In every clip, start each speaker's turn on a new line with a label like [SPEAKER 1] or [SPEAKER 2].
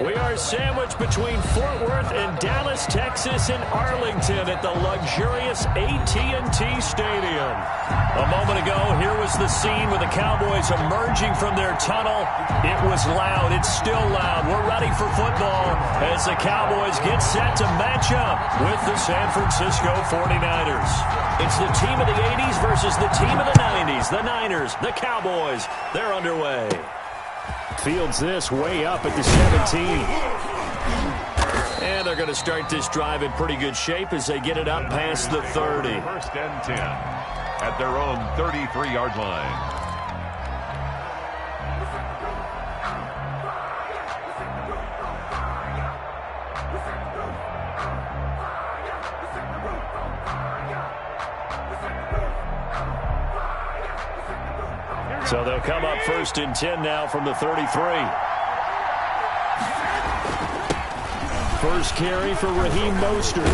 [SPEAKER 1] We are sandwiched between Fort Worth and Dallas, Texas, and Arlington at the luxurious AT&T Stadium. A moment ago, here was the scene with the Cowboys emerging from their tunnel. It was loud. It's still loud. We're ready for football as the Cowboys get set to match up with the San Francisco 49ers. It's the team of the 80s versus the team of the 90s. The Niners, the Cowboys, they're underway. Fields this way up at the 17. And they're going to start this drive in pretty good shape as they get it up past the 30.
[SPEAKER 2] First and 10 at their own 33-yard line.
[SPEAKER 1] So they'll come up first and 10 now from the 33. First carry for Raheem Mostert.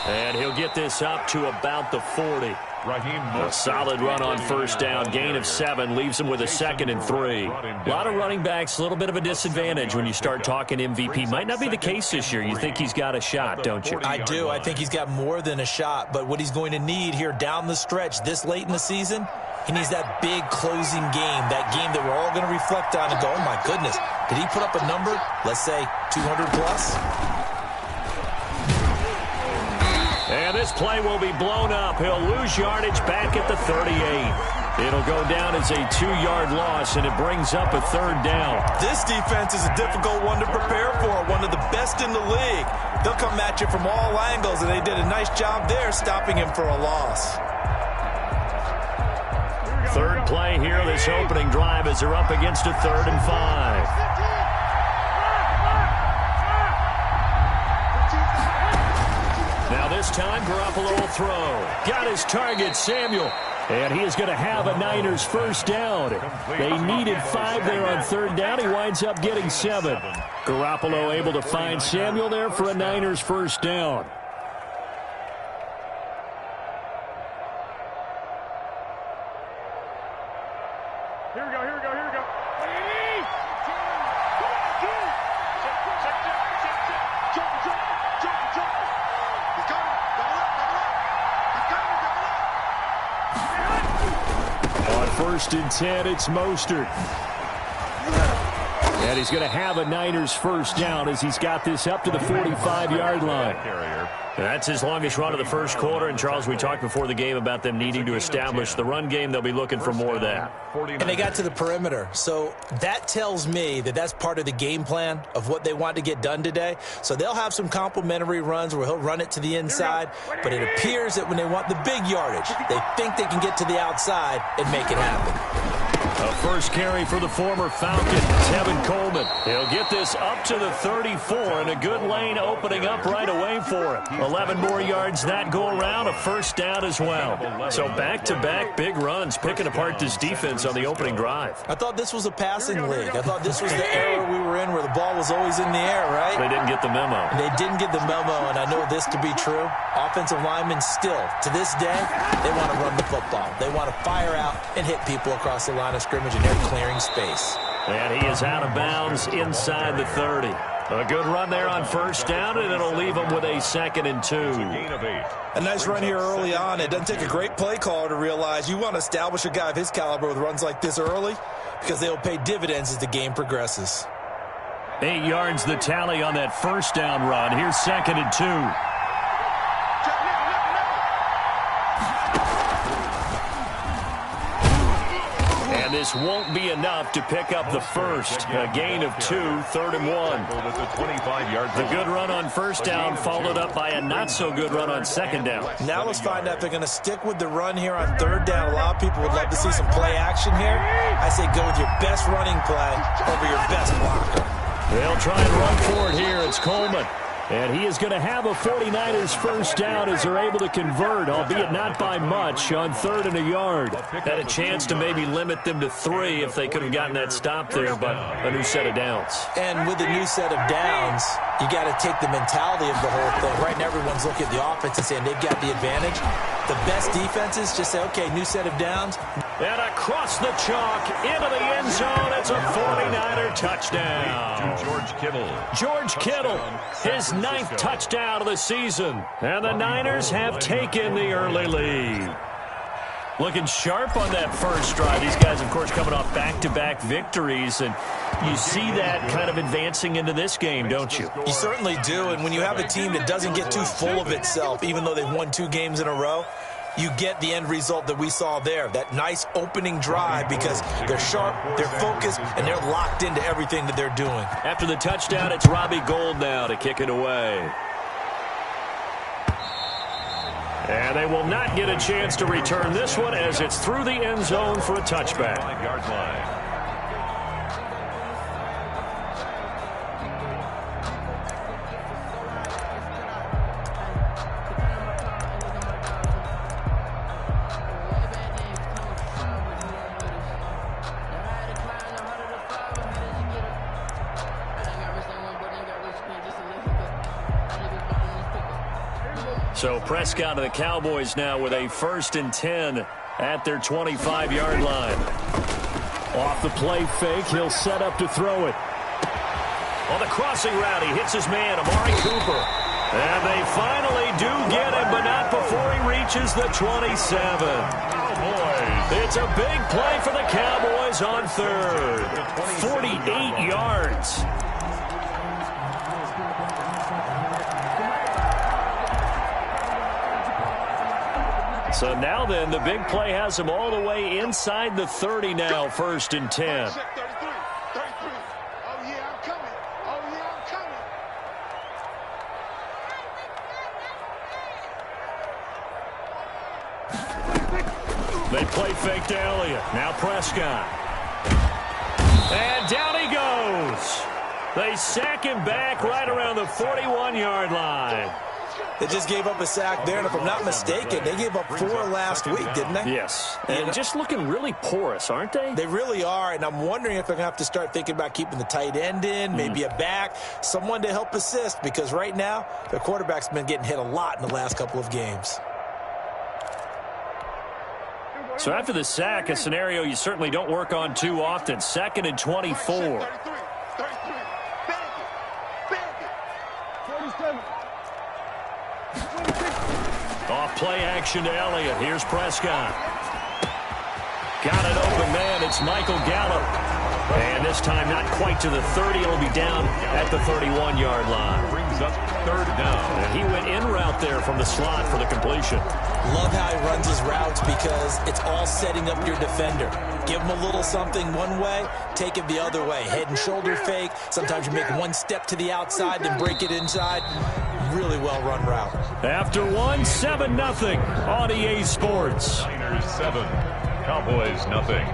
[SPEAKER 1] And he'll get this up to about the 40. A solid run on first down. Gain of 7 leaves him with a 2nd and 3. A lot of running backs, a little bit of a disadvantage when you start talking MVP. Might not be the case this year. You think he's got a shot, don't you?
[SPEAKER 3] I do. I think he's got more than a shot. But what he's going to need here down the stretch this late in the season, he needs that big closing game, that game that we're all going to reflect on and go, oh, my goodness, did he put up a number, let's say, 200 plus?
[SPEAKER 1] And this play will be blown up. He'll lose yardage back at the 38. It'll go down as a 2-yard loss, and it brings up a 3rd down.
[SPEAKER 3] This defense is a difficult one to prepare for, one of the best in the league. They'll come at you from all angles, and they did a nice job there stopping him for a loss.
[SPEAKER 1] Third play here, this opening drive, as they're up against a 3rd and 5. Now this time, Garoppolo will throw. Got his target, Samuel. And he is going to have a Niners first down. They needed 5 there on 3rd down. He winds up getting 7. Garoppolo able to find Samuel there for a Niners first down.
[SPEAKER 4] Here we go.
[SPEAKER 1] On 1st and 10, it's Mostert. And he's going to have a Niners first down as he's got this up to the 45-yard line. That's his longest run of the first quarter. And, Charles, we talked before the game about them needing to establish the run game. They'll be looking for more of that.
[SPEAKER 3] And they got to the perimeter. So that tells me that that's part of the game plan of what they want to get done today. So they'll have some complementary runs where he'll run it to the inside. But it appears that when they want the big yardage, they think they can get to the outside and make it happen.
[SPEAKER 1] A first carry for the former Falcon, Tevin Coleman. He'll get this up to the 34, and a good lane opening up right away for him. 11 more yards that go around, a first down as well. So back-to-back big runs, picking apart this defense on the opening drive.
[SPEAKER 3] I thought this was a passing league. I thought this was the era we were in where the ball was always in the air, right?
[SPEAKER 1] They didn't get the memo.
[SPEAKER 3] They didn't get the memo, and I know this to be true. Offensive linemen still, to this day, they want to run the football. They want to fire out and hit people across the line of scrimmage, and they're clearing space.
[SPEAKER 1] And he is out of bounds inside the 30. A good run there on first down, and it'll leave him with a 2nd and 2.
[SPEAKER 3] A nice run here early on. It doesn't take a great play caller to realize you want to establish a guy of his caliber with runs like this early because they'll pay dividends as the game progresses.
[SPEAKER 1] 8 yards the tally on that first down run. Here's 2nd and 2. And this won't be enough to pick up the first. A gain of 2, 3rd and 1. The good run on first down followed up by a not-so-good run on 2nd down.
[SPEAKER 3] Now let's find out if they're going to stick with the run here on 3rd down. A lot of people would love to see some play action here. I say go with your best running play over your best blocker.
[SPEAKER 1] They'll try and run for it here. It's Coleman. And he is going to have a 49ers first down as they're able to convert, albeit not by much, on 3rd and a yard. Had a chance to maybe limit them to 3 if they could have gotten that stop there, but a new set of downs.
[SPEAKER 3] And with a new set of downs, you got to take the mentality of the whole thing. Right now, everyone's looking at the offense and saying they've got the advantage. The best defenses just say, okay, new set of downs.
[SPEAKER 1] And across the chalk, into the end zone, it's a 49er touchdown.
[SPEAKER 2] To George Kittle.
[SPEAKER 1] George Kittle, his 9th touchdown of the season. And the Niners have taken the early lead. Looking sharp on that first drive. These guys, of course, coming off back-to-back victories, and you see that kind of advancing into this game, don't you?
[SPEAKER 3] You certainly do, and when you have a team that doesn't get too full of itself, even though they've won 2 games in a row, you get the end result that we saw there, that nice opening drive, because they're sharp, they're focused, and they're locked into everything that they're doing.
[SPEAKER 1] After the touchdown, it's Robbie Gould now to kick it away. And they will not get a chance to return this one as it's through the end zone for a touchback.
[SPEAKER 2] 5-yard line.
[SPEAKER 1] So Prescott of the Cowboys now with a 1st and 10 at their 25-yard line. Off the play fake, he'll set up to throw it. On the crossing route, he hits his man, Amari Cooper. And they finally do get him, but not before he reaches the 27. It's a big play for the Cowboys on 3rd. 48 yards. So now then, the big play has him all the way inside the 30 now, 1st and 10. They play fake to Elliott. Now Prescott. And down he goes. They sack him back right around the 41-yard line.
[SPEAKER 3] They just gave up a sack there, and if I'm not mistaken, they gave up 4 last week, didn't they?
[SPEAKER 1] Yes, and just looking really porous, aren't they?
[SPEAKER 3] They really are, and I'm wondering if they're going to have to start thinking about keeping the tight end in, maybe a back, someone to help assist, because right now, their quarterback's been getting hit a lot in the last couple of games.
[SPEAKER 1] So after the sack, a scenario you certainly don't work on too often. 2nd and 24. Off play action to Elliott. Here's Prescott. Got an open man. It's Michael Gallup. And this time not quite to the 30. It'll be down at the 31-yard line.
[SPEAKER 2] Brings up 3rd down.
[SPEAKER 1] And he went in route there from the slot for the completion.
[SPEAKER 3] Love how he runs his routes because it's all setting up your defender. Give him a little something one way, take it the other way. Head and shoulder fake. Sometimes you make one step to the outside, then break it inside. Really well-run route.
[SPEAKER 1] After 7-0 on EA Sports.
[SPEAKER 2] Niners 7, Cowboys nothing.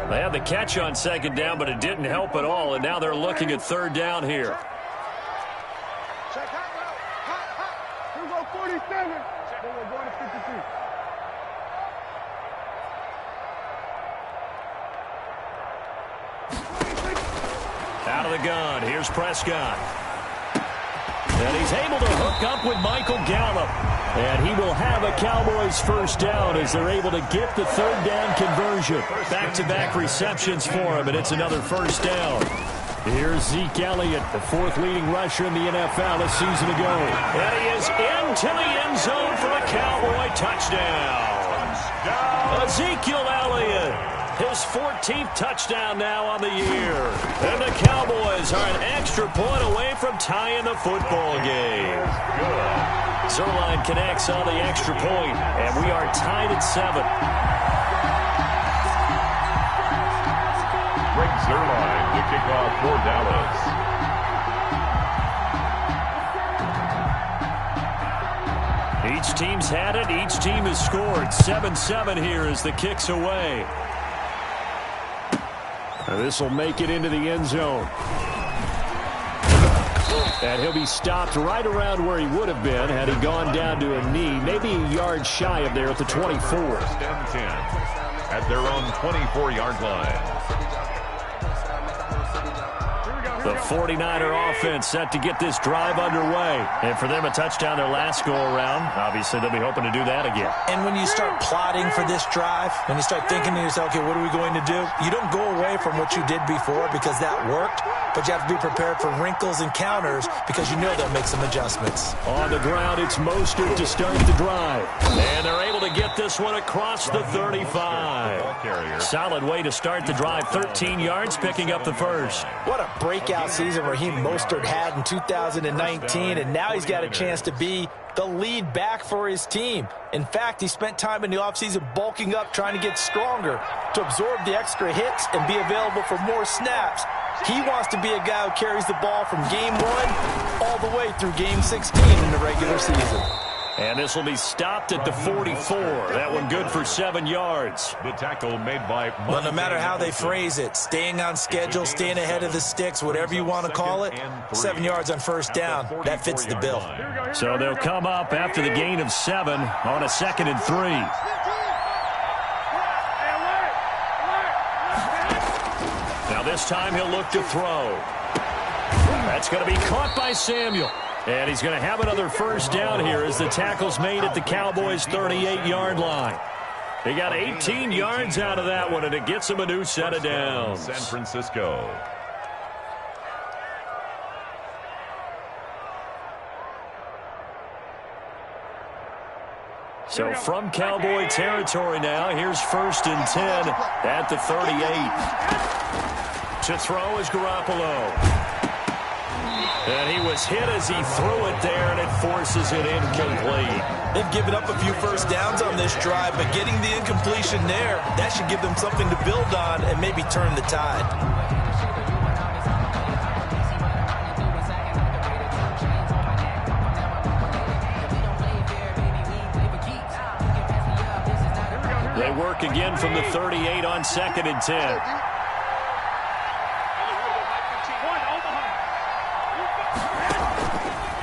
[SPEAKER 1] They had the catch on 2nd down, but it didn't help at all, and now they're looking at 3rd down here. Out of the gun, here's Prescott. And he's able to hook up with Michael Gallup. And he will have a Cowboys 1st down as they're able to get the 3rd down conversion. Back-to-back receptions for him, and it's another 1st down. Here's Zeke Elliott, the 4th leading rusher in the NFL a season ago. And he is into the end zone for a Cowboy touchdown. Ezekiel Elliott, his 14th touchdown now on the year. And the Cowboys are an extra point away from tying the football game. Zerline connects on the extra point, and we are tied at 7.
[SPEAKER 2] Greg Zerline to kick off for Dallas.
[SPEAKER 1] Each team's had it. Each team has scored. 7-7 here as the kick's away. This will make it into the end zone. And he'll be stopped right around where he would have been had he gone down to a knee, maybe a yard shy of there at the 24.
[SPEAKER 2] First and 10 at their own 24-yard line.
[SPEAKER 1] The 49er offense set to get this drive underway. And for them, a touchdown their last go-around. Obviously, they'll be hoping to do that again.
[SPEAKER 3] And when you start plotting for this drive, when you start thinking to yourself, okay, what are we going to do? You don't go away from what you did before because that worked, but you have to be prepared for wrinkles and counters because you know they'll make some adjustments.
[SPEAKER 1] On the ground, it's Mostert to start the drive. And they're able to get this one across the 35. Solid way to start the drive. 13 yards, picking up the first.
[SPEAKER 3] What a breakout season Raheem Mostert had in 2019, and now he's got a chance to be the lead back for his team. In fact, he spent time in the offseason bulking up, trying to get stronger, to absorb the extra hits and be available for more snaps. He wants to be a guy who carries the ball from game 1 all the way through game 16 in the regular season.
[SPEAKER 1] And this will be stopped at the 44. That one good for 7 yards.
[SPEAKER 2] The tackle made by...
[SPEAKER 3] Well, no matter how they phrase it, staying on schedule, staying ahead of the sticks, whatever you want to call it, 7 yards on first down, that fits the bill.
[SPEAKER 1] So they'll come up after the gain of 7 on a 2nd and 3. Now this time he'll look to throw. That's going to be caught by Samuel. And he's going to have another first down here as the tackle's made at the Cowboys' 38-yard line. They got 18 yards out of that one, and it gets them a new set of downs.
[SPEAKER 2] San Francisco.
[SPEAKER 1] So from Cowboy territory now, here's 1st and 10 at the 38. To throw is Garoppolo. And he was hit as he threw it there, and it forces it incomplete.
[SPEAKER 3] They've given up a few first downs on this drive, but getting the incompletion there, that should give them something to build on and maybe turn the tide.
[SPEAKER 1] They work again from the 38 on 2nd and 10.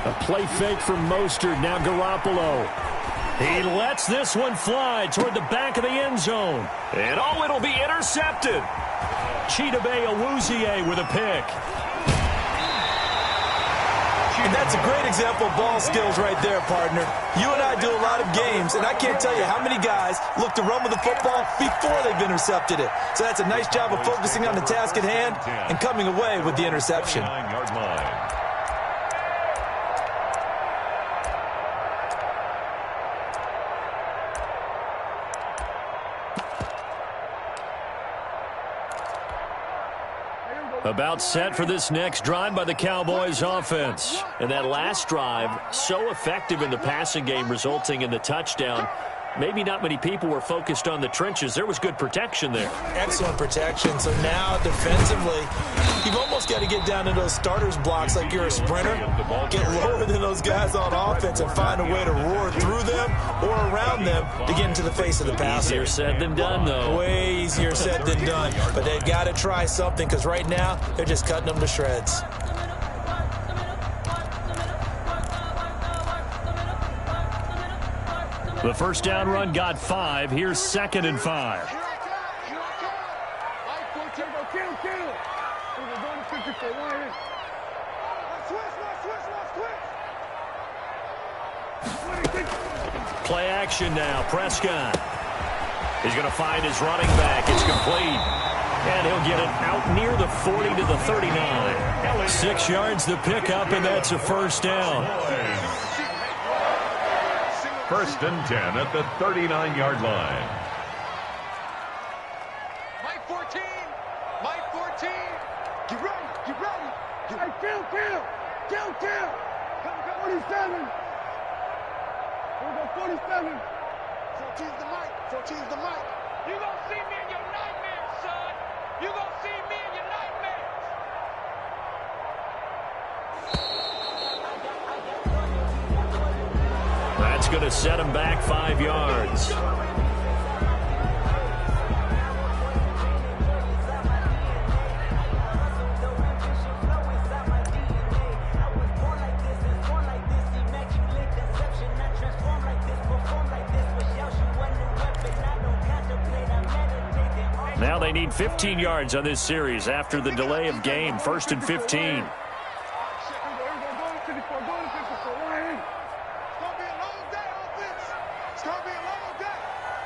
[SPEAKER 1] A play fake from Mostert, now Garoppolo. He lets this one fly toward the back of the end zone. And oh, it'll be intercepted. Chidobe Awuzie with a pick.
[SPEAKER 3] And that's a great example of ball skills right there, partner. You and I do a lot of games, and I can't tell you how many guys look to run with the football before they've intercepted it. So that's a nice job of focusing on the task at hand and coming away with the interception.
[SPEAKER 1] About set for this next drive by the Cowboys offense. And that last drive, so effective in the passing game, resulting in the touchdown. Maybe not many people were focused on the trenches. There was good protection there.
[SPEAKER 3] Excellent protection. So now defensively, you've almost got to get down to those starters blocks like you're a sprinter. Get lower than those guys on offense and find a way to roar through them or around them to get into the face of the passer.
[SPEAKER 1] Easier said than done, though.
[SPEAKER 3] Way easier said than done. But they've got to try something because right now they're just cutting them to shreds.
[SPEAKER 1] The first down run got 5. Here's 2nd and 5. Play action now. Prescott. He's going to find his running back. It's complete. And he'll get it out near the 40 to the 39. 6 yards the pickup, and that's a first down.
[SPEAKER 2] 1st and 10 at the 39-yard line.
[SPEAKER 5] Mike 14. Mike 14. Get ready. Get ready. Hey, kill. 47. We'll go 47. 14's the mic. 14's the mic. You gonna see me in your nightmares, son. You gonna see me in your nightmares.
[SPEAKER 1] That's going to set him back 5 yards. Now they need 15 yards on this series after the delay of game. 1st and 15.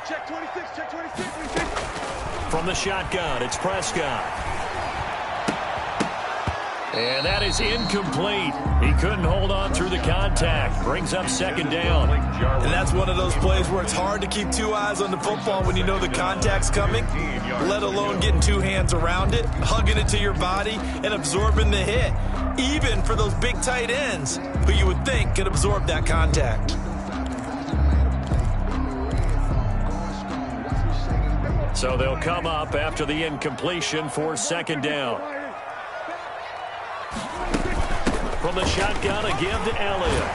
[SPEAKER 5] Check 26, check 26.
[SPEAKER 1] From the shotgun, it's Prescott. And that is incomplete. He couldn't hold on through the contact. Brings up 2nd down.
[SPEAKER 3] And that's one of those plays where it's hard to keep 2 eyes on the football when you know the contact's coming, let alone getting 2 hands around it, hugging it to your body, and absorbing the hit. Even for those big tight ends who you would think could absorb that contact.
[SPEAKER 1] So they'll come up after the incompletion for 2nd down. From the shotgun, again to Elliott.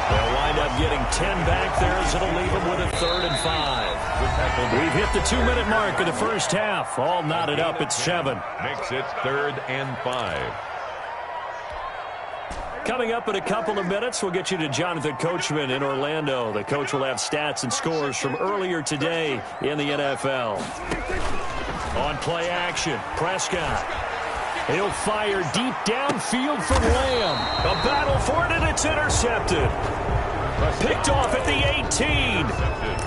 [SPEAKER 1] They'll wind up getting 10 back there as it'll leave them with a 3rd and 5. We've hit the 2-minute mark of the first half. All knotted up at 7.
[SPEAKER 2] Makes it 3rd and 5.
[SPEAKER 1] Coming up in a couple of minutes, we'll get you to Jonathan Coachman in Orlando. The coach will have stats and scores from earlier today in the NFL. On play action, Prescott. He'll fire deep downfield from Lamb. A battle for it, and it's intercepted. Picked off at the 18.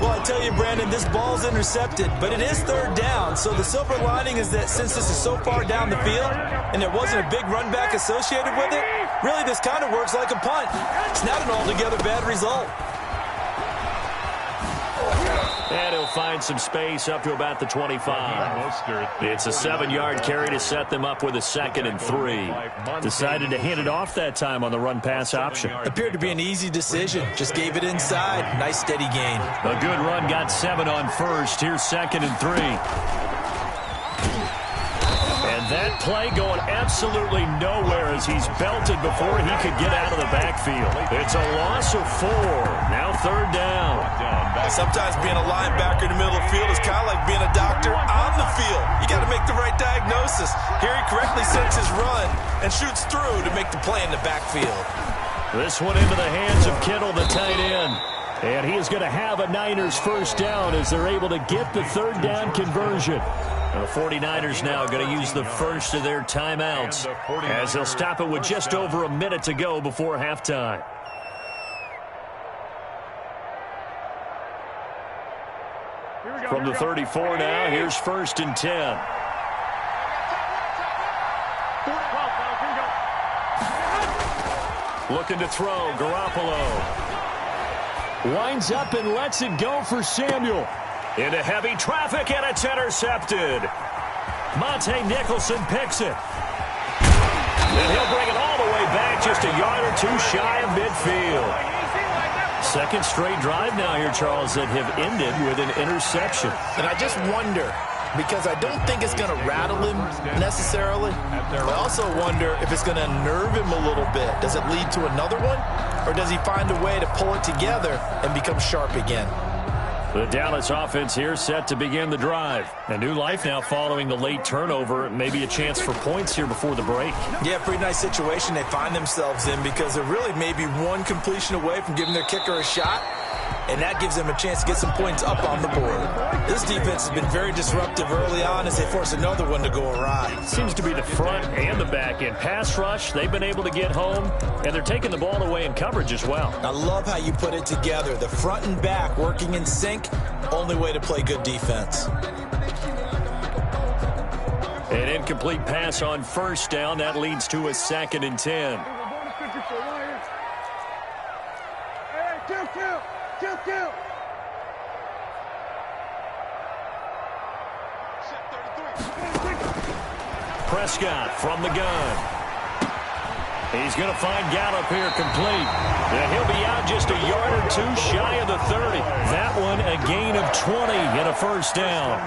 [SPEAKER 3] Well, I tell you, Brandon, this ball's intercepted, but it is 3rd down. So the silver lining is that since this is so far down the field and there wasn't a big run back associated with it, really this kind of works like a punt. It's not an altogether bad result.
[SPEAKER 1] And he'll find some space up to about the 25. It's a 7-yard carry to set them up with a 2nd and 3. Decided to hand it off that time on the run-pass option.
[SPEAKER 3] Appeared to be an easy decision. Just gave it inside. Nice steady gain.
[SPEAKER 1] A good run, got 7 on first. Here's 2nd and 3. And that play going absolutely nowhere as he's belted before he could get out of the backfield. It's a loss of 4. Now 3rd down.
[SPEAKER 3] Sometimes being a linebacker in the middle of the field is kind of like being a doctor on the field. You got to make the right diagnosis. Here he correctly sets his run and shoots through to make the play in the backfield.
[SPEAKER 1] This one into the hands of Kittle, the tight end. And he is going to have a Niners 1st down as they're able to get the 3rd down conversion. And the 49ers now going to use the first of their timeouts as they'll stop it with just over a minute to go before halftime. From the 34 now, here's 1st and 10. Looking to throw, Garoppolo. Winds up and lets it go for Samuel. Into heavy traffic, and it's intercepted. Monte Nicholson picks it. And he'll bring it all the way back, just a yard or 2 shy of midfield. 2nd straight drive now here, Charles, that have ended with an interception.
[SPEAKER 3] And I just wonder, because I don't think it's going to rattle him necessarily. I also wonder if it's going to unnerve him a little bit. Does it lead to another one? Or does he find a way to pull it together and become sharp again?
[SPEAKER 1] The Dallas offense here set to begin the drive. A new life now following the late turnover. Maybe a chance for points here before the break.
[SPEAKER 3] Yeah, pretty nice situation they find themselves in because they're really maybe one completion away from giving their kicker a shot. And that gives them a chance to get some points up on the board. This defense has been very disruptive early on as they force another one to go awry.
[SPEAKER 1] Seems to be the front and the back end. Pass rush, they've been able to get home, and they're taking the ball away in coverage as well.
[SPEAKER 3] I love how you put it together. The front and back working in sync, only way to play good defense.
[SPEAKER 1] An incomplete pass on 1st down. That leads to a 2nd and 10.
[SPEAKER 5] Kill.
[SPEAKER 1] Prescott from the gun. He's going to find Gallup here complete. And he'll be out just a yard or 2 shy of the 30. That one a gain of 20 and a 1st down.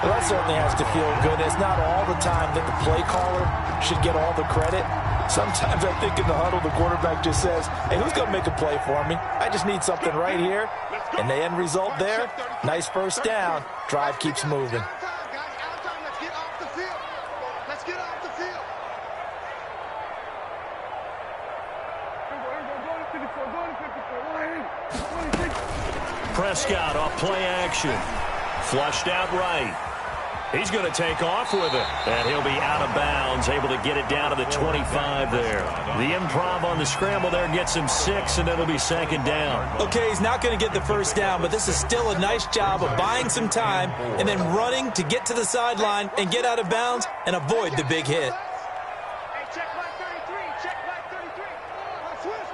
[SPEAKER 3] Well, that certainly has to feel good. It's not all the time that the play caller should get all the credit. Sometimes I think in the huddle, the quarterback just says, hey, who's going to make a play for me? I just need something right here. And the end result there, nice 1st down. Drive keeps moving.
[SPEAKER 1] Prescott off play action. Flushed out right. He's going to take off with it. And he'll be out of bounds, able to get it down to the 25 there. The improv on the scramble there gets him 6, and it'll be second down.
[SPEAKER 3] Okay, he's not going to get the first down, but this is still a nice job of buying some time and then running to get to the sideline and get out of bounds and avoid the big hit.
[SPEAKER 5] Hey, check line 33. Check line 33. Switch.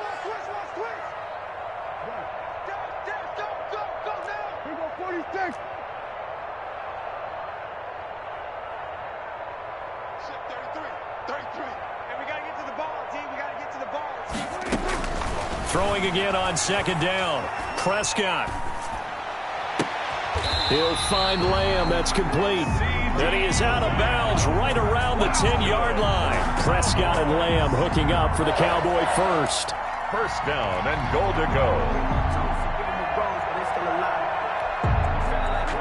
[SPEAKER 5] Go now. Here go 46. 33. And we got to get to the ball, team. We got to get to the ball.
[SPEAKER 1] Throwing again on second down. Prescott. He'll find Lamb. That's complete. And he is out of bounds right around the 10-yard line. Prescott and Lamb hooking up for the Cowboy first.
[SPEAKER 2] First down and goal to go.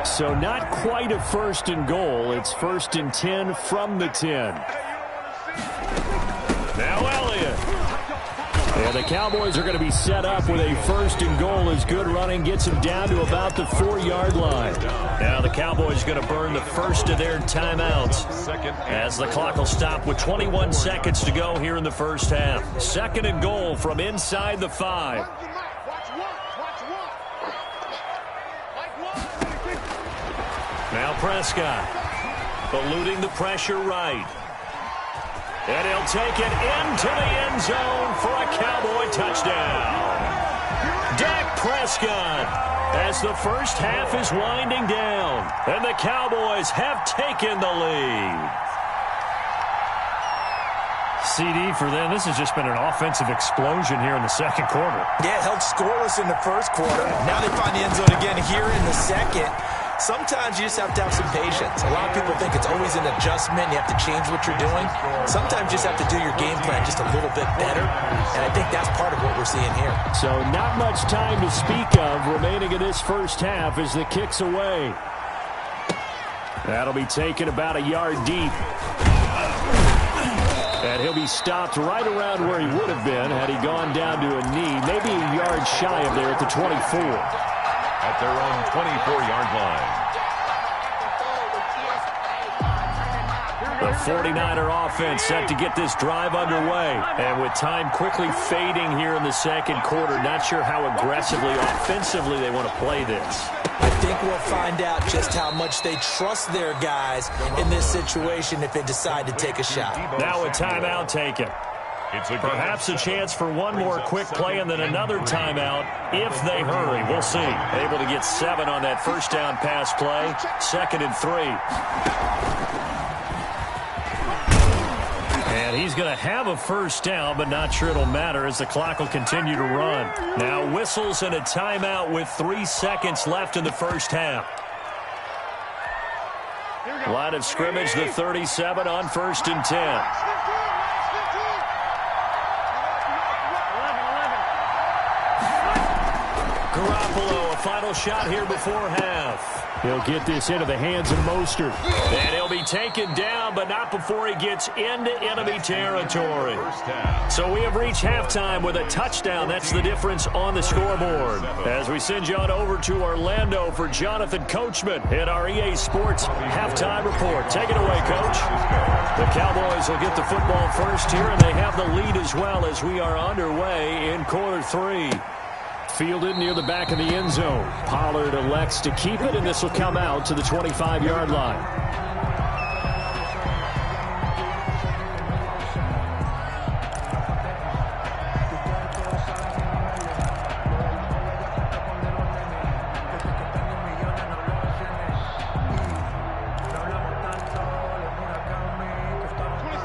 [SPEAKER 1] So not quite a first and goal. It's first and 10 from the 10. Now Elliott. And the Cowboys are going to be set up with a first and goal as good running gets them down to about the 4-yard line. Now the Cowboys are going to burn the first of their timeouts as the clock will stop with 21 seconds to go here in the first half. Second and goal from inside the 5. Now Prescott eluding the pressure right. And he'll take it into the end zone for a Cowboy touchdown. Dak Prescott as the first half is winding down. And the Cowboys have taken the lead. CD for them. This has just been an offensive explosion here in the second quarter.
[SPEAKER 3] Yeah, held scoreless in the first quarter. Now they find the end zone again here in the second. Sometimes you just have to have some patience. A lot of people think it's always an adjustment. You have to change what you're doing. Sometimes you just have to do your game plan just a little bit better. And I think that's part of what we're seeing here.
[SPEAKER 1] So not much time to speak of remaining in this first half as the kick's away. That'll be taken about a yard deep. And he'll be stopped right around where he would have been had he gone down to a knee. Maybe a yard shy of there at the 24.
[SPEAKER 2] At their own 24-yard line.
[SPEAKER 1] The 49er offense set to get this drive underway. And with time quickly fading here in the second quarter, not sure how aggressively, offensively they want to play this.
[SPEAKER 3] I think we'll find out just how much they trust their guys in this situation if they decide to take a shot.
[SPEAKER 1] Now a timeout taken. Perhaps a chance for one more quick play and then another timeout if they hurry. We'll see. Able to get 7 on that first down pass play. Second and 3. And he's going to have a first down, but not sure it'll matter as the clock will continue to run. Now whistles and a timeout with 3 seconds left in the first half. Line of scrimmage, the 37 on first and 10. Garoppolo, a final shot here before half. He'll get this into the hands of Mostert. And he'll be taken down, but not before he gets into enemy territory. So we have reached halftime with a touchdown. That's the difference on the scoreboard. As we send you on over to Orlando for Jonathan Coachman in our EA Sports halftime report. Take it away, Coach. The Cowboys will get the football first here, and they have the lead as well as we are underway in quarter 3. Fielded near the back of the end zone. Pollard elects to keep it, and this will come out to the 25-yard line.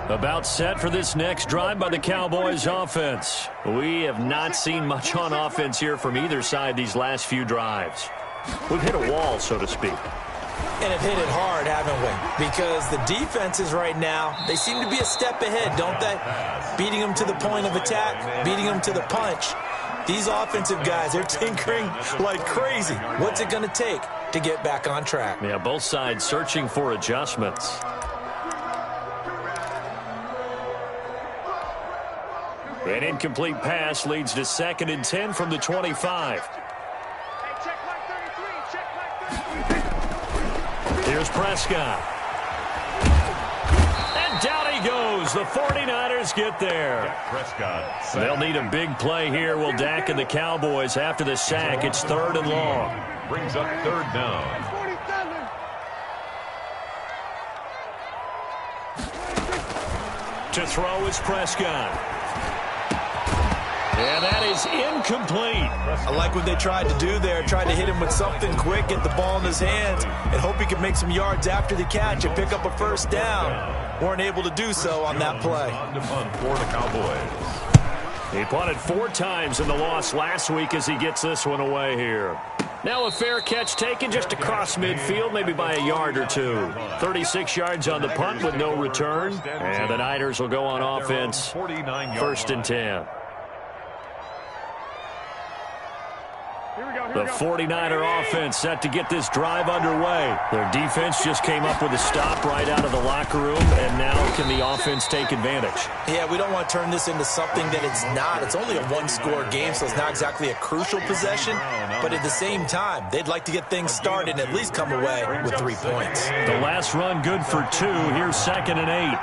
[SPEAKER 1] About set for this next drive by the Cowboys offense. We have not seen much on offense here from either side these last few drives. We've hit a wall, so to speak.
[SPEAKER 3] And have hit it hard, haven't we? Because the defenses right now, they seem to be a step ahead, don't they? Beating them to the point of attack, beating them to the punch. These offensive guys, they're tinkering like crazy. What's it going to take to get back on track?
[SPEAKER 1] Yeah, both sides searching for adjustments. An incomplete pass leads to second and 10 from the 25.
[SPEAKER 5] Hey, check line 33. Check line 33.
[SPEAKER 1] Here's Prescott. And down he goes. The 49ers get there.
[SPEAKER 2] Prescott.
[SPEAKER 1] They'll need a big play here, will Dak and the Cowboys. After the sack, it's 3rd and long.
[SPEAKER 2] Brings up 3rd down.
[SPEAKER 5] 47.
[SPEAKER 1] To throw is Prescott. And that is incomplete.
[SPEAKER 3] I like what they tried to do there. Tried to hit him with something quick, get the ball in his hands, and hope he could make some yards after the catch and pick up a 1st down. Weren't able to do so on that play.
[SPEAKER 2] On to punt for the Cowboys.
[SPEAKER 1] He punted 4 times in the loss last week as he gets this one away here. Now a fair catch taken just across midfield, maybe by a yard or 2. 36 yards on the punt with no return. And the Niners will go on offense. 1st and 10. The 49er offense set to get this drive underway. Their defense just came up with a stop right out of the locker room, and now can the offense take advantage?
[SPEAKER 3] Yeah, we don't want to turn this into something that it's not. It's only a 1-score game, so it's not exactly a crucial possession. But at the same time, they'd like to get things started and at least come away with 3 points.
[SPEAKER 1] The last run good for 2. Here's 2nd and 8.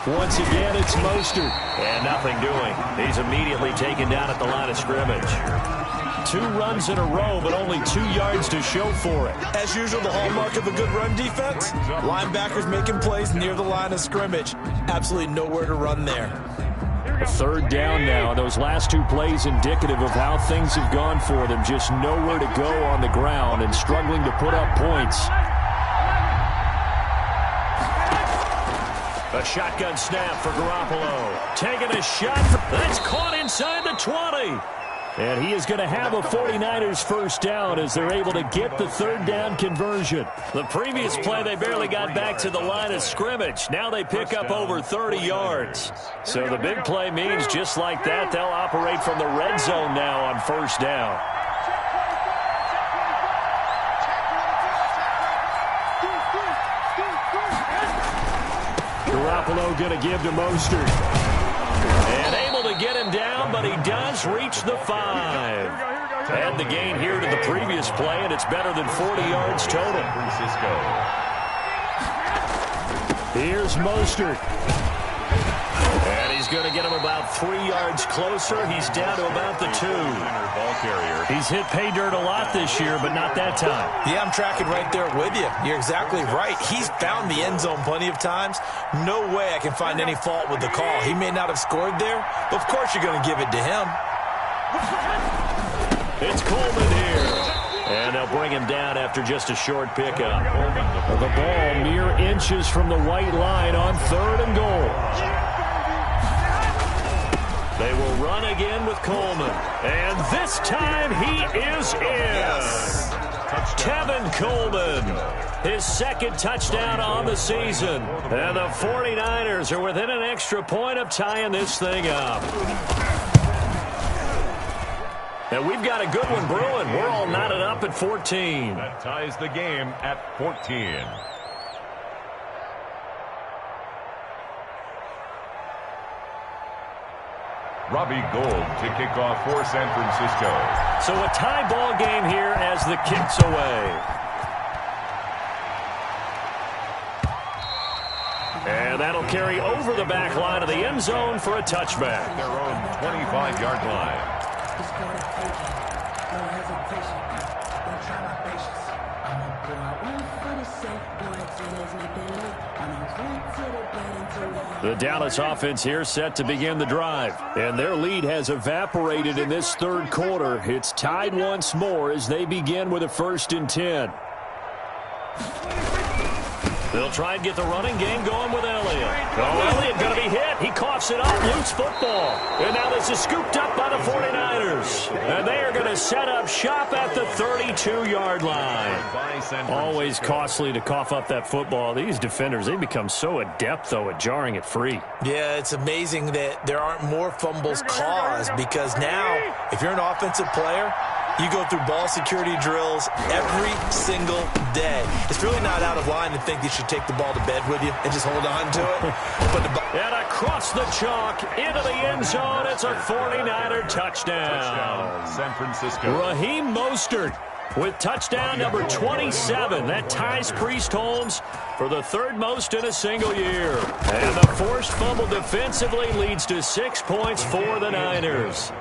[SPEAKER 1] Once again, it's Mostert. And nothing doing. He's immediately taken down at the line of scrimmage. 2 runs in a row, but only 2 yards to show for it.
[SPEAKER 3] As usual, the hallmark of a good run defense, linebackers making plays near the line of scrimmage. Absolutely nowhere to run there.
[SPEAKER 1] 3rd down now. Those last 2 plays indicative of how things have gone for them. Just nowhere to go on the ground and struggling to put up points. A shotgun snap for Garoppolo. Taking a shot. That's caught inside the 20. And he is going to have a 49ers 1st down as they're able to get the 3rd down conversion. The previous play, they barely got back to the line of scrimmage. Now they pick up over 30 yards. So the big play means just like that, they'll operate from the red zone now on 1st down. Garoppolo going to give to Mostert. And able to get him down, but he does reach the 5. Add the gain here to the previous play, and it's better than 40 yards total. Here's Mostert. And he's going to get him about 3 yards closer. He's down to about the 2. He's hit pay dirt a lot this year, but not that time.
[SPEAKER 3] Yeah, I'm tracking right there with you. You're exactly right. He's found the end zone plenty of times. No way I can find any fault with the call. He may not have scored there, but of course you're going to give it to him.
[SPEAKER 1] It's Coleman here. And they'll bring him down after just a short pickup. The ball mere inches from the white line on 3rd and goal. They will run again with Coleman. And this time he is in.
[SPEAKER 3] Yes.
[SPEAKER 1] Tevin Coleman, his 2nd touchdown on the season. And the 49ers are within an extra point of tying this thing up. And we've got a good one brewing. We're all knotted up at 14.
[SPEAKER 2] That ties the game at 14. Robbie Gould to kick off for San Francisco.
[SPEAKER 1] So a tie ball game here as the kick's away. And that'll carry over the back line of the end zone for a touchback.
[SPEAKER 2] Their own 25-yard line.
[SPEAKER 1] The Dallas offense here set to begin the drive. And their lead has evaporated in this 3rd quarter. It's tied once more as they begin with a 1st and 10. They'll try and get the running game going with Elliott. Oh, Elliott going to be hit. He coughs it up. Loose football. And now this is scooped up by the 49ers. And they are going to set up shop at the 32-yard line. Always costly to cough up that football. These defenders, they become so adept, though, at jarring it free.
[SPEAKER 3] Yeah, it's amazing that there aren't more fumbles caused because now, if you're an offensive player, You go through ball security drills every single day. It's really not out of line to think you should take the ball to bed with you and just hold on to it.
[SPEAKER 1] And across the chalk, into the end zone, it's a 49er touchdown.
[SPEAKER 2] San Francisco.
[SPEAKER 1] Raheem Mostert with touchdown number 27. That ties Priest Holmes for the third most in a single year. And the forced fumble defensively leads to 6 points for the Niners.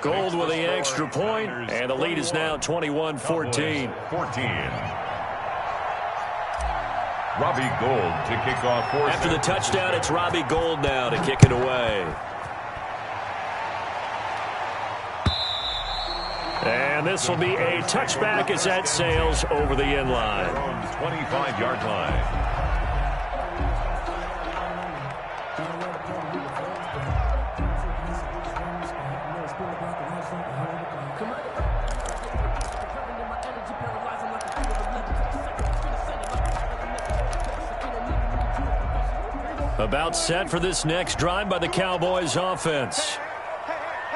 [SPEAKER 1] Gold with the extra point, and the lead is now 21-14.
[SPEAKER 2] 14. Robbie Gould to kick off.
[SPEAKER 1] After the touchdown, it's Robbie Gould now to kick it away. And this will be a touchback as that sails over the end line.
[SPEAKER 2] 25-yard line.
[SPEAKER 1] About set for this next drive by the Cowboys offense.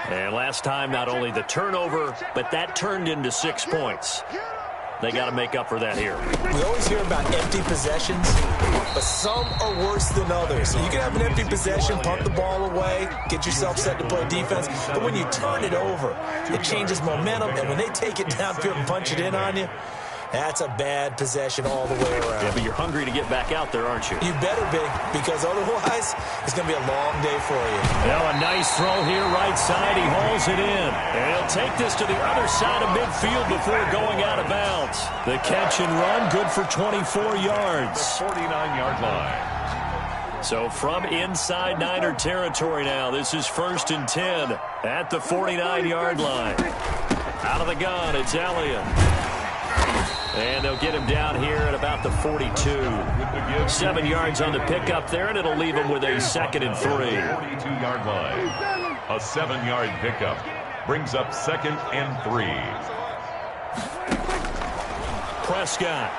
[SPEAKER 1] And last time, not only the turnover, but that turned into 6 points. They got to make up for that here.
[SPEAKER 3] We always hear about empty possessions, but some are worse than others. So you can have an empty possession, punt the ball away, get yourself set to play defense. But when you turn it over, it changes momentum. And when they take it downfield and punch it in on you, that's a bad possession all the way around.
[SPEAKER 1] Yeah, but you're hungry to get back out there, aren't you?
[SPEAKER 3] You better be, because otherwise it's going to be a long day for you.
[SPEAKER 1] Now a nice throw here, right side. He hauls it in. And he'll take this to the other side of midfield before going out of bounds. The catch and run, good for 24 yards.
[SPEAKER 2] The 49-yard line.
[SPEAKER 1] So from inside Niner territory now, this is 1st and 10 at the 49-yard line. Out of the gun, it's Elliott. And they'll get him down here at about the 42. 7 yards on the pickup there, and it'll leave him with a 2nd and 3.
[SPEAKER 2] 42-yard line. A 7-yard pickup brings up 2nd and 3.
[SPEAKER 1] Prescott.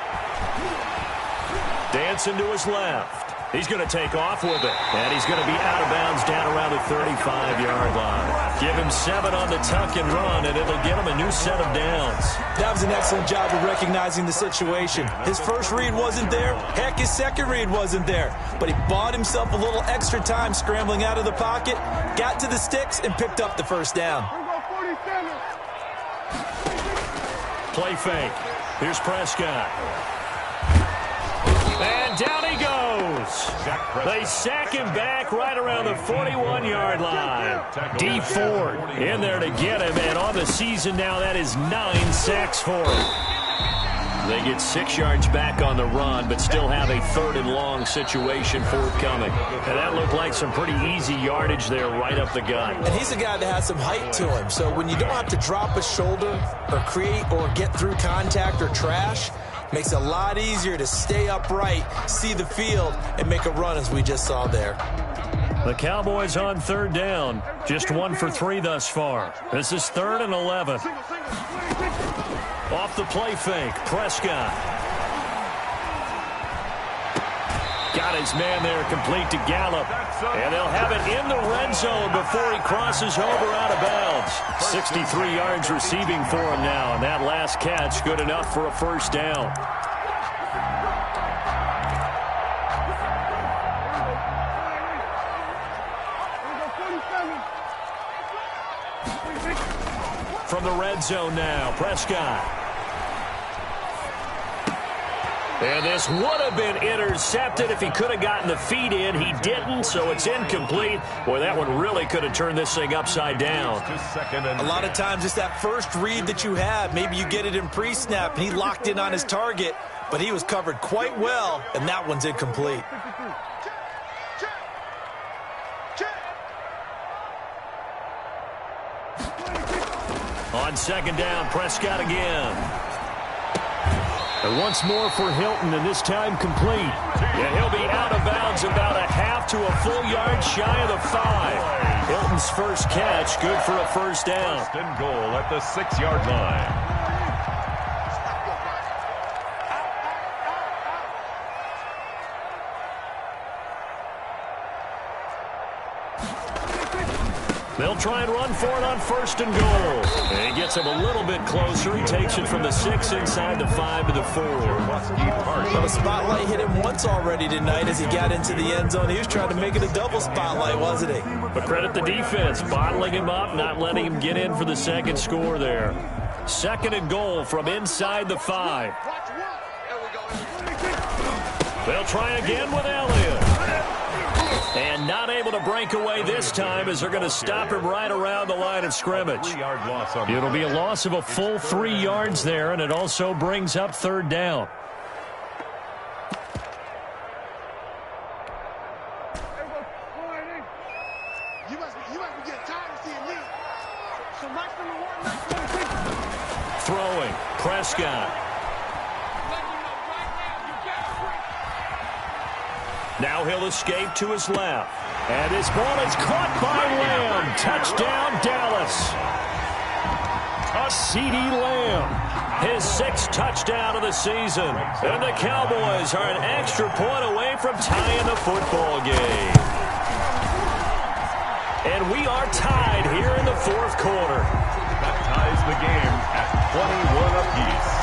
[SPEAKER 1] Dancing to his left. He's going to take off with it. And he's going to be out of bounds down around the 35-yard line. Give him 7 on the tuck and run, and it'll get him a new set of downs.
[SPEAKER 3] That was an excellent job of recognizing the situation. His first read wasn't there. Heck, his second read wasn't there. But he bought himself a little extra time scrambling out of the pocket, got to the sticks, and picked up the first down.
[SPEAKER 1] Play fake. Here's Prescott. And down he goes. They sack him back right around the 41-yard line. D Ford in there to get him, and on the season now, that is 9 sacks for him. They get 6 yards back on the run, but still have a 3rd and long situation forthcoming. And that looked like some pretty easy yardage there right up the gut.
[SPEAKER 3] And he's a guy that has some height to him, so when you don't have to drop a shoulder or create or get through contact or trash, makes it a lot easier to stay upright, see the field, and make a run as we just saw there.
[SPEAKER 1] The Cowboys on 3rd down. Just 1 for 3 thus far. This is 3rd and 11. Off the play fake, Prescott. Got his man there, complete to Gallup. And they'll have it in the red zone before he crosses over out of bounds. 63 yards receiving for him now, and that last catch good enough for a first down. From the red zone now, Prescott. And this would have been intercepted if he could have gotten the feet in. He didn't, so it's incomplete. Boy, that one really could have turned this thing upside down.
[SPEAKER 3] A lot of times it's that first read that you have. Maybe you get it in pre-snap, and he locked in on his target, but he was covered quite well, and that one's incomplete.
[SPEAKER 1] On 2nd down, Prescott again. And once more for Hilton, and this time complete. Yeah, he'll be out of bounds about a half to a full yard shy of the 5. Hilton's first catch, good for a first down.
[SPEAKER 2] 1st and goal at the 6-yard line.
[SPEAKER 1] They'll try and run for it on 1st and goal. And he gets him a little bit closer. He takes it from the 6 inside the 5 to the 4.
[SPEAKER 3] Well, the spotlight hit him once already tonight as he got into the end zone. He was trying to make it a double spotlight, wasn't he?
[SPEAKER 1] But credit the defense, bottling him up, not letting him get in for the second score there. 2nd and goal from inside the 5. They'll try again with Elliott. And not able to break away this time as they're going to stop him right around the line of scrimmage. It'll be a loss of a full 3 yards there, and it also brings up 3rd down. Throwing, Prescott. Now he'll escape to his left. And this ball is caught by Lamb. Touchdown, Dallas. CeeDee Lamb, his 6th touchdown of the season. And the Cowboys are an extra point away from tying the football game. And we are tied here in the 4th quarter.
[SPEAKER 2] That ties the game at 21 apiece.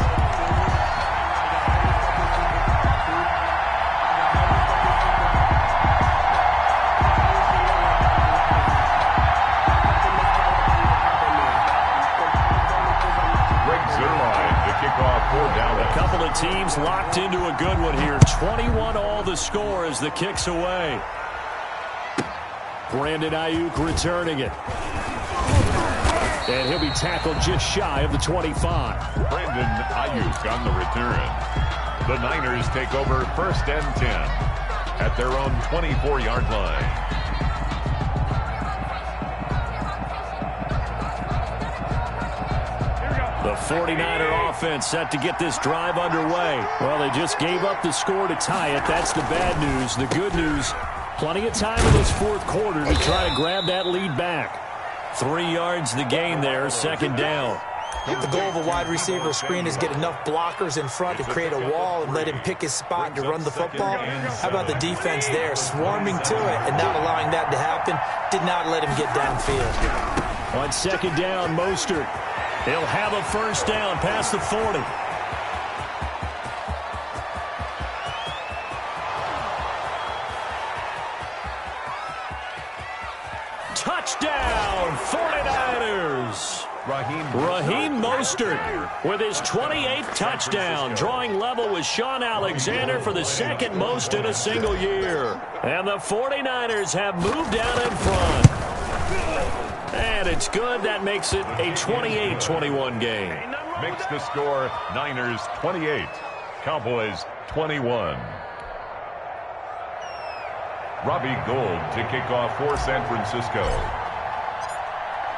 [SPEAKER 1] A couple of teams locked into a good one here. 21 all the score as the kick's away. Brandon Ayuk returning it. And he'll be tackled just shy of the 25.
[SPEAKER 2] Brandon Ayuk on the return. The Niners take over 1st and 10 at their own 24-yard line.
[SPEAKER 1] The 49er offense set to get this drive underway. Well, they just gave up the score to tie it. That's the bad news. The good news, plenty of time in this 4th quarter to try to grab that lead back. 3 yards the gain there, 2nd down.
[SPEAKER 3] The goal of a wide receiver screen is get enough blockers in front to create a wall and let him pick his spot to run the football. How about the defense there, swarming to it and not allowing that to happen? Did not let him get downfield.
[SPEAKER 1] On 2nd down, Mostert. He'll have a 1st down past the 40. Touchdown, 49ers. Raheem Mostert with his 28th touchdown, drawing level with Sean Alexander for the 2nd most in a single year. And the 49ers have moved out in front. And it's good. That makes it a 28-21 game.
[SPEAKER 2] Makes the score Niners 28, Cowboys 21. Robbie Gould to kick off for San Francisco.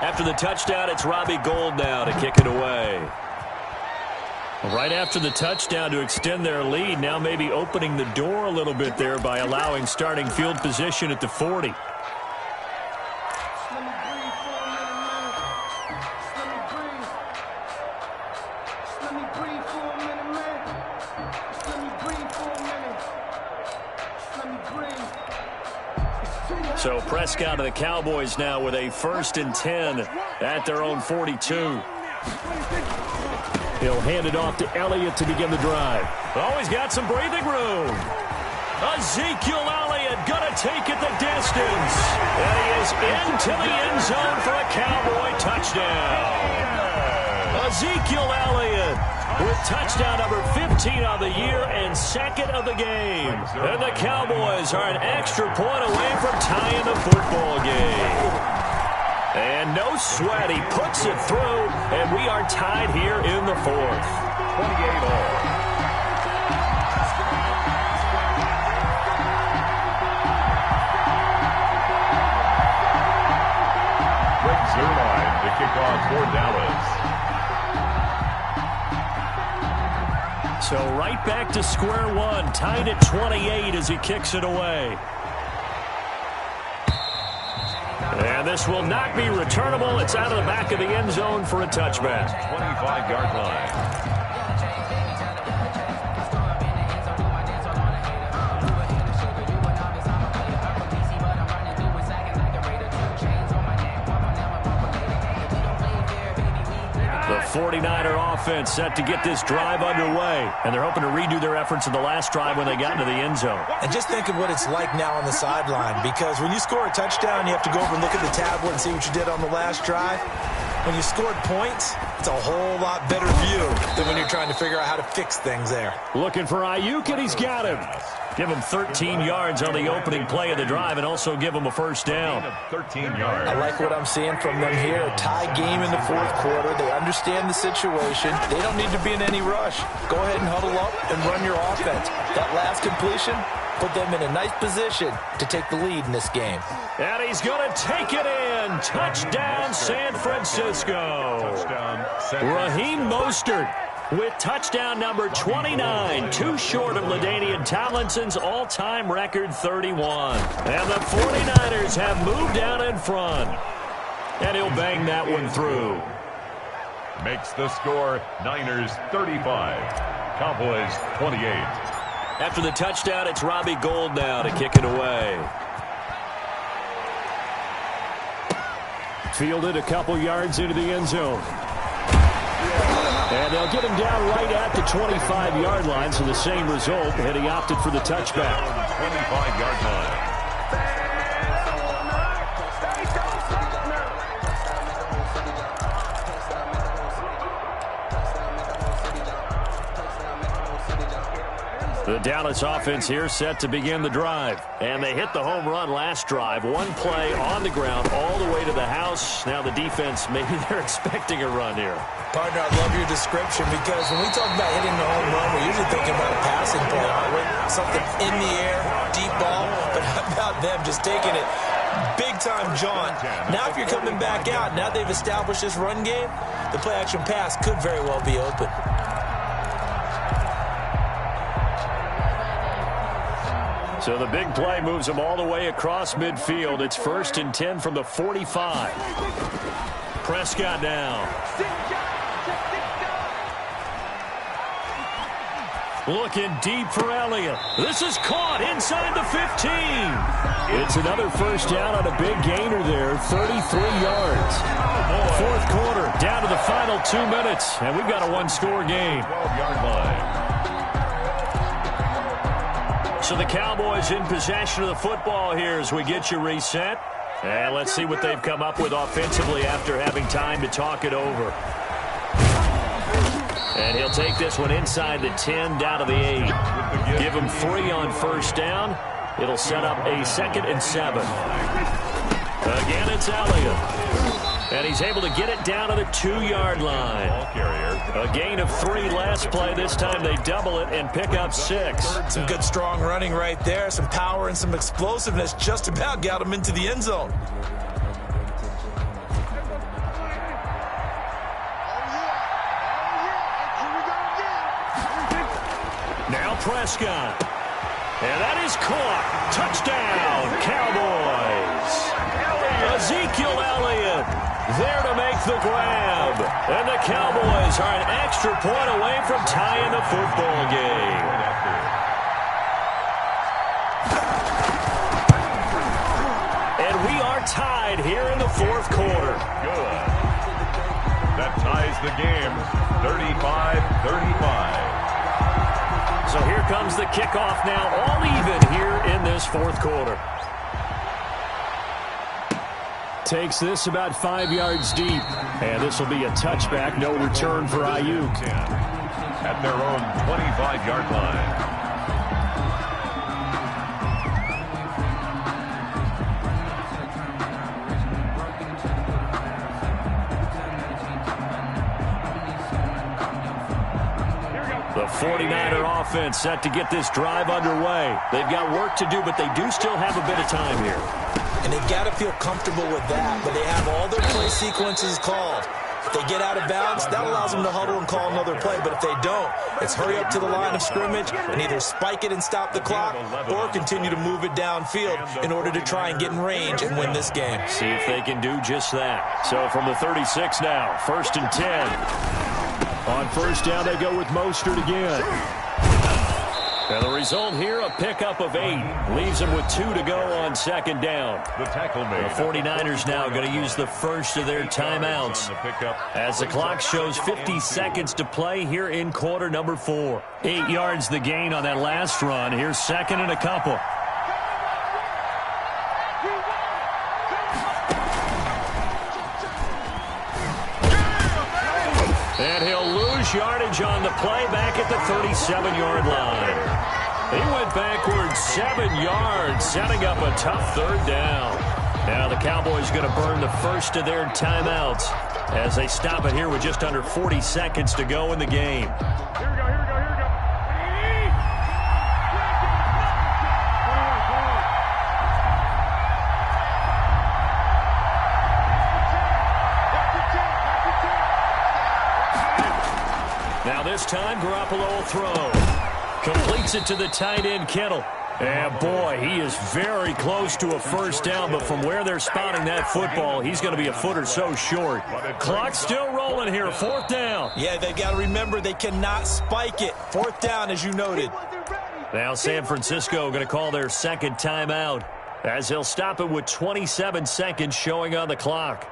[SPEAKER 1] After the touchdown, it's Robbie Gould now to kick it away. Right after the touchdown to extend their lead, now maybe opening the door a little bit there by allowing starting field position at the 40. So Prescott of the Cowboys now with a 1st and 10 at their own 42. He'll hand it off to Elliott to begin the drive. Oh, he's got some breathing room. Ezekiel Elliott gonna take it the distance. And he is into the end zone for a Cowboy touchdown. Ezekiel Elliott with touchdown number 15 on the year and 2nd of the game. And the Cowboys are an extra point away from tying the football game. And no sweat, he puts it through, and we are tied here in the 4th.
[SPEAKER 2] 28 all. Greg Zuerlein to kick off for Dallas.
[SPEAKER 1] So right back to square one, tied at 28 as he kicks it away. And this will not be returnable. It's out of the back of the end zone for a touchback.
[SPEAKER 2] 25-yard line.
[SPEAKER 1] 49er offense set to get this drive underway. And they're hoping to redo their efforts in the last drive when they got into the end zone.
[SPEAKER 3] And just think of what it's like now on the sideline, because when you score a touchdown, you have to go over and look at the tablet and see what you did on the last drive. When you scored points, it's a whole lot better view than when you're trying to figure out how to fix things there.
[SPEAKER 1] Looking for Ayuk, and he's got him. Give him 13 yards on the opening play of the drive and also give him a first down.
[SPEAKER 2] 13 yards.
[SPEAKER 3] I like what I'm seeing from them here. A tie game in the fourth quarter. They understand the situation. They don't need to be in any rush. Go ahead and huddle up and run your offense. That last completion put them in a nice position to take the lead in this game.
[SPEAKER 1] And he's going to take it in. Touchdown, San Francisco.
[SPEAKER 2] Touchdown,
[SPEAKER 1] Raheem Mostert with touchdown number 29, too short of LaDainian Tomlinson's all-time record 31. And the 49ers have moved out in front. And he'll bang that one through.
[SPEAKER 2] Makes the score Niners 35, Cowboys 28.
[SPEAKER 1] After the touchdown, it's Robbie Gould now to kick it away. Fielded a couple yards into the end zone. And they'll get him down right at the 25-yard line, so the same result, and he opted for the touchback.
[SPEAKER 2] 25-yard line. The
[SPEAKER 1] Dallas offense here set to begin the drive. And they hit the home run last drive. One play on the ground all the way to the house. Now the defense, maybe they're expecting a run here.
[SPEAKER 3] Partner, I love your description, because when we talk about hitting the home run, we're usually thinking about a passing play, aren't we? Something in the air, deep ball. But how about them just taking it big-time jaunt? Now if you're coming back out, now they've established this run game, the play-action pass could very well be open.
[SPEAKER 1] So the big play moves them all the way across midfield. It's 1st and 10 from the 45. Prescott now. Looking deep for Elliott. This is caught inside the 15. It's another first down on a big gainer there, 33 yards. Fourth quarter, down to the final 2 minutes, and we've got a one-score game.
[SPEAKER 2] 12-yard line.
[SPEAKER 1] So the Cowboys in possession of the football here as we get you reset. And let's see what they've come up with offensively after having time to talk it over. And he'll take this one inside the 10, down to the 8. Give him 3 on first down. It'll set up a 2nd and 7. Again, it's Elliott. And he's able to get it down to the 2-yard line. A gain of 3 last play. This time they double it and pick up 6.
[SPEAKER 3] Some good strong running right there. Some power and some explosiveness just about got him into the end zone.
[SPEAKER 1] Now Prescott. And that is caught. Touchdown, Cowboys. Ezekiel Elliott there to make the grab. And the Cowboys are an extra point away from tying the football game. And we are tied here in the fourth quarter.
[SPEAKER 2] Good. That ties the game, 35-35.
[SPEAKER 1] So here comes the kickoff now, all even here in this fourth quarter. Takes this about 5 yards deep. And this will be a touchback, no return for Ayuk.
[SPEAKER 2] At their own 25-yard line.
[SPEAKER 1] The 49er offense set to get this drive underway. They've got work to do, but they do still have a bit of time here.
[SPEAKER 3] And they've got to feel comfortable with that, but they have all their play sequences called. If they get out of bounds, that allows them to huddle and call another play. But if they don't, it's hurry up to the line of scrimmage and either spike it and stop the clock or continue to move it downfield in order to try and get in range and win this game.
[SPEAKER 1] See if they can do just that. So from the 36 now, 1st and 10. On first down, they go with Mostert again. And the result here, a pickup of 8. Leaves them with 2 to go on second down.
[SPEAKER 2] The tackle made.
[SPEAKER 1] The 49ers now going to use the first of their timeouts as the clock shows 50 seconds to play here in quarter number 4. 8 yards the gain on that last run. Here's second and a couple. And he'll lose yardage on the play back at the 37-yard line. He went backwards 7 yards, setting up a tough third down. Now the Cowboys going to burn the first of their timeouts as they stop it here with just under 40 seconds to go in the game.
[SPEAKER 4] Here we go, here we go, here we go.
[SPEAKER 1] Now this time, Garoppolo will throw. Completes it to the tight end, Kittle. And boy, he is very close to a first down, but from where they're spotting that football, he's going to be a foot or so short. Clock's still rolling here, 4th down.
[SPEAKER 3] Yeah, they've got to remember they cannot spike it. 4th down, as you noted.
[SPEAKER 1] Now San Francisco going to call their second timeout as they'll stop it with 27 seconds showing on the clock.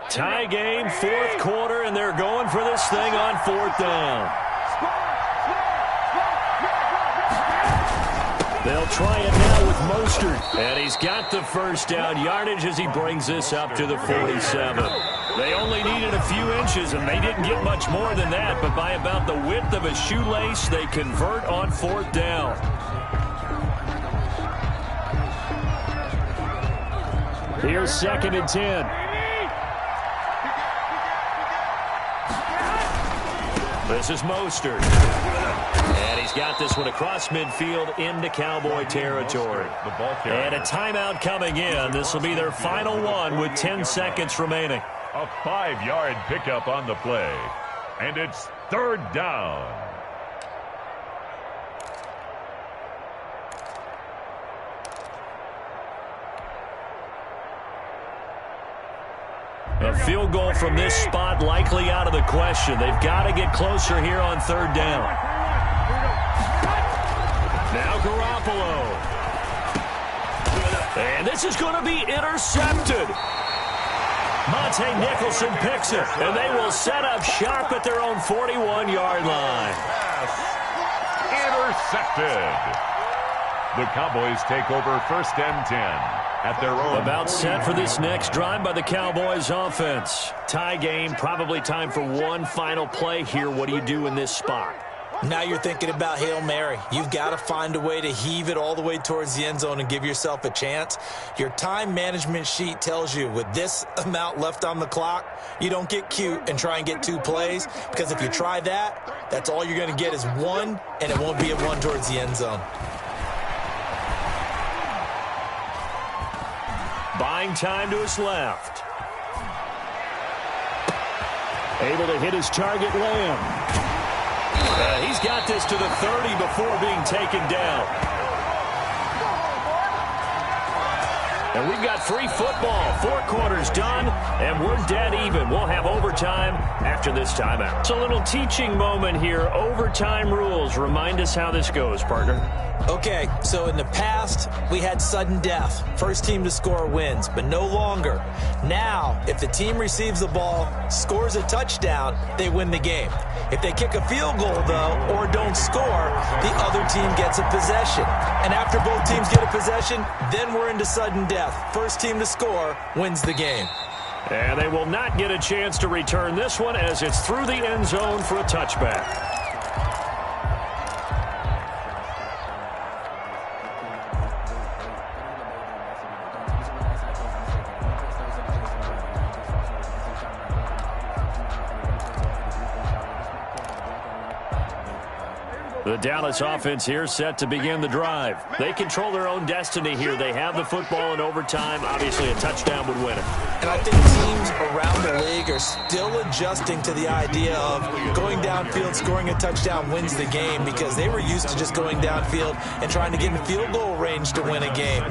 [SPEAKER 1] Tie game, 4th quarter, and they're going for this thing on 4th down. They'll try it now with Mostert, and he's got the first down yardage as he brings this up to the 47. They only needed a few inches, and they didn't get much more than that, but by about the width of a shoelace, they convert on 4th down. Here's 2nd and 10. This is Mostert. And he's got this one across midfield into Cowboy territory. And a timeout coming in. This will be their final one with 10 seconds remaining.
[SPEAKER 2] A 5-yard pickup on the play. And it's 3rd down.
[SPEAKER 1] A field goal from this spot likely out of the question. They've got to get closer here on 3rd down. Now Garoppolo. And this is going to be intercepted. Monte Nicholson picks it, and they will set up shop at their own 41-yard line.
[SPEAKER 2] Intercepted. The Cowboys take over 1st and 10. At their own.
[SPEAKER 1] About set for this next drive by the Cowboys offense. Tie game, probably time for one final play here. What do you do in this spot?
[SPEAKER 3] Now you're thinking about Hail Mary. You've got to find a way to heave it all the way towards the end zone and give yourself a chance. Your time management sheet tells you with this amount left on the clock, you don't get cute and try and get 2 plays, because if you try that, that's all you're going to get is 1, and it won't be a 1 towards the end zone.
[SPEAKER 1] Buying time to his left. Able to hit his target, Lamb. He's got this to the 30 before being taken down. And we've got free football. 4 quarters done, and we're dead even. We'll have overtime after this timeout. It's a little teaching moment here. Overtime rules. Remind us how this goes, partner.
[SPEAKER 3] Okay, so in the past, we had sudden death. First team to score wins, but no longer. Now, if the team receives the ball, scores a touchdown, they win the game. If they kick a field goal, though, or don't score, the other team gets a possession. And after both teams get a possession, then we're into sudden death. First team to score wins the game.
[SPEAKER 1] And they will not get a chance to return this one as it's through the end zone for a touchback. The Dallas offense here set to begin the drive. They control their own destiny here. They have the football in overtime. Obviously, a touchdown would win it.
[SPEAKER 3] And I think teams around the league are still adjusting to the idea of going downfield, scoring a touchdown wins the game, because they were used to just going downfield and trying to get in field goal range to win a game.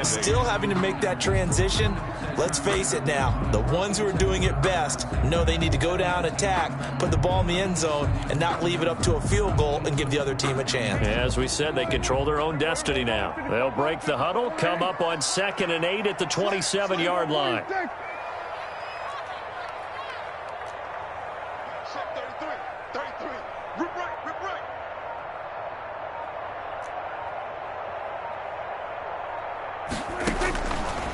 [SPEAKER 3] Still having to make that transition. Let's face it now, the ones who are doing it best know they need to go down, attack, put the ball in the end zone, and not leave it up to a field goal and give the other team a chance.
[SPEAKER 1] As we said, they control their own destiny now. They'll break the huddle, come up on 2nd and 8 at the 27-yard line.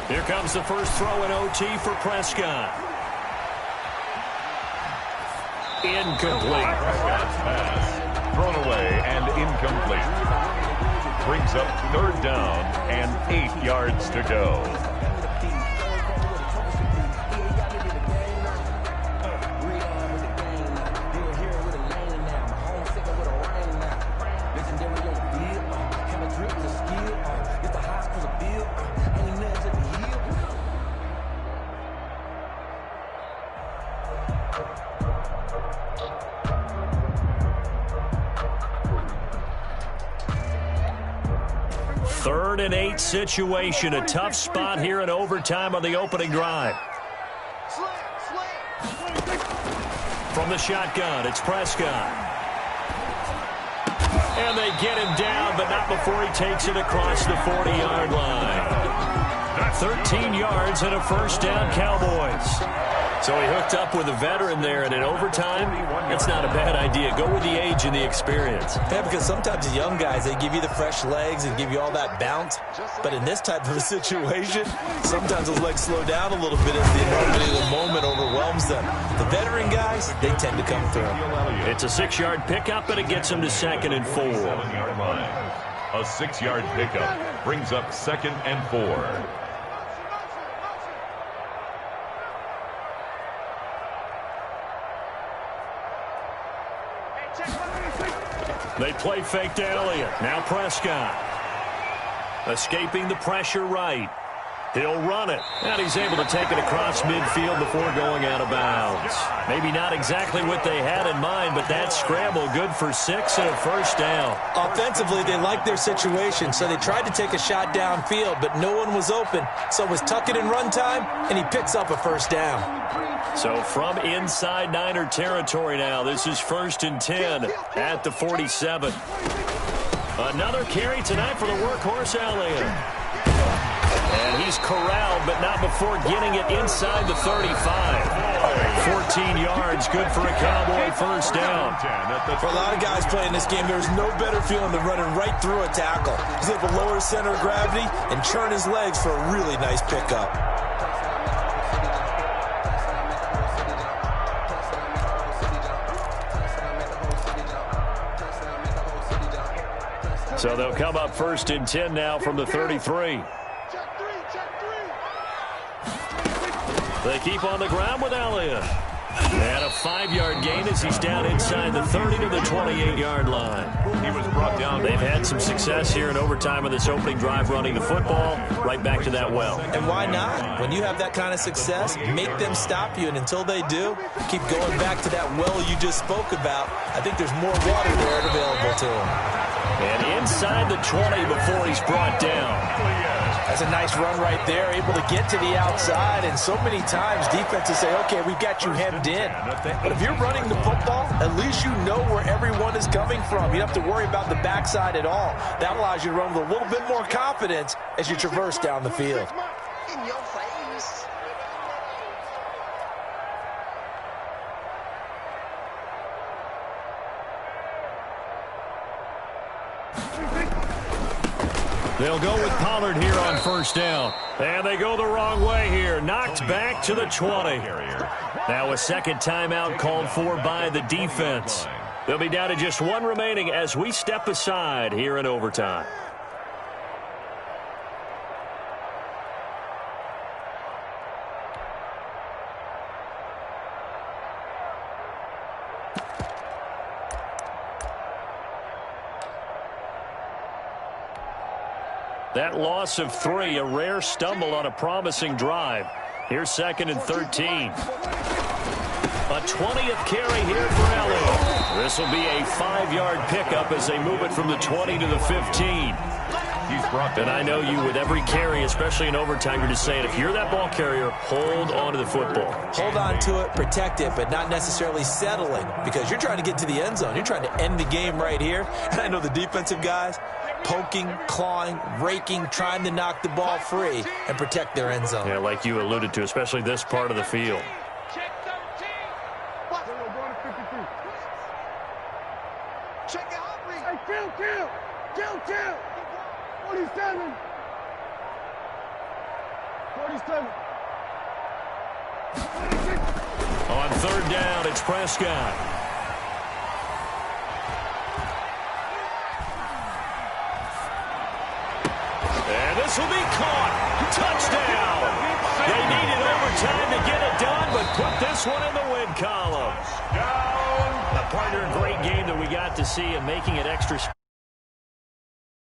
[SPEAKER 1] Here comes the first throw in OT for Prescott. Incomplete.
[SPEAKER 2] Prescott's pass thrown away and incomplete. Brings up 3rd down and 8 yards to go.
[SPEAKER 1] Third and 8 situation. A tough spot here in overtime on the opening drive. From the shotgun, it's Prescott. And they get him down, but not before he takes it across the 40-yard line. 13 yards and a first down, Cowboys. So he hooked up with a veteran there, and in overtime, that's not a bad idea. Go with the age and the experience.
[SPEAKER 3] Yeah, because sometimes the young guys, they give you the fresh legs and give you all that bounce. But in this type of a situation, sometimes those legs slow down a little bit as the enormity of the moment overwhelms them. The veteran guys, they tend to come through.
[SPEAKER 1] It's a 6-yard pickup, and it gets him to 2nd and 4.
[SPEAKER 2] 7-yard line. A 6-yard pickup brings up 2nd and 4.
[SPEAKER 1] They play fake to Elliott. Now Prescott. Escaping the pressure right. He'll run it. And he's able to take it across midfield before going out of bounds. Maybe not exactly what they had in mind, but that scramble good for 6 and a first down.
[SPEAKER 3] Offensively, they liked their situation, so they tried to take a shot downfield, but no one was open. So it was tuck it in run time, and he picks up a first down.
[SPEAKER 1] So from inside Niner territory now, this is 1st and 10 at the 47. Another carry tonight for the workhorse Elliott. And he's corralled, but not before getting it inside the 35. 14 yards, good for a Cowboy first down.
[SPEAKER 3] For a lot of guys playing this game, there's no better feeling than running right through a tackle. He's able to lower his center of gravity and churn his legs for a really nice pickup.
[SPEAKER 1] So they'll come up 1st and 10 now from the 33. They keep on the ground with Elliott. And a 5-yard gain as he's down inside the 30 to the 28-yard line.
[SPEAKER 2] He was brought down.
[SPEAKER 1] They've had some success here in overtime of this opening drive running the football. Right back to that well.
[SPEAKER 3] And why not? When you have that kind of success, make them stop you. And until they do, keep going back to that well you just spoke about. I think there's more water there available to them.
[SPEAKER 1] And inside the 20 before he's brought down.
[SPEAKER 3] That's a nice run right there, able to get to the outside. And so many times defenses say, okay, we've got you hemmed in. But if you're running the football, at least you know where everyone is coming from. You don't have to worry about the backside at all. That allows you to run with a little bit more confidence as you traverse down the field.
[SPEAKER 5] In your face.
[SPEAKER 1] They'll go with Pollard here on first down. And they go the wrong way here. Knocked back to the 20. Now a second timeout called for by the defense. They'll be down to just 1 remaining as we step aside here in overtime. That loss of 3, a rare stumble on a promising drive. Here's 2nd and 13. A 20th carry here for Elliott. This will be a 5-yard pickup as they move it from the 20 to the 15. And I know you, with every carry, especially in overtime, you're just saying, if you're that ball carrier, hold on to the football.
[SPEAKER 3] Hold on to it, protect it, but not necessarily settling, because you're trying to get to the end zone. You're trying to end the game right here. And I know the defensive guys, poking, clawing, raking, trying to knock the ball free and protect their end zone.
[SPEAKER 1] Yeah, like you alluded to, especially this part of the field.
[SPEAKER 5] Check 13. What? We're going to 53. Check out. Hey, kill. 47. 47.
[SPEAKER 1] On 3rd down, it's Prescott. And this will be caught. Touchdown. They needed overtime to get it done, but put this one in the win column. A partner, a great game that we got to see, and making it extra special.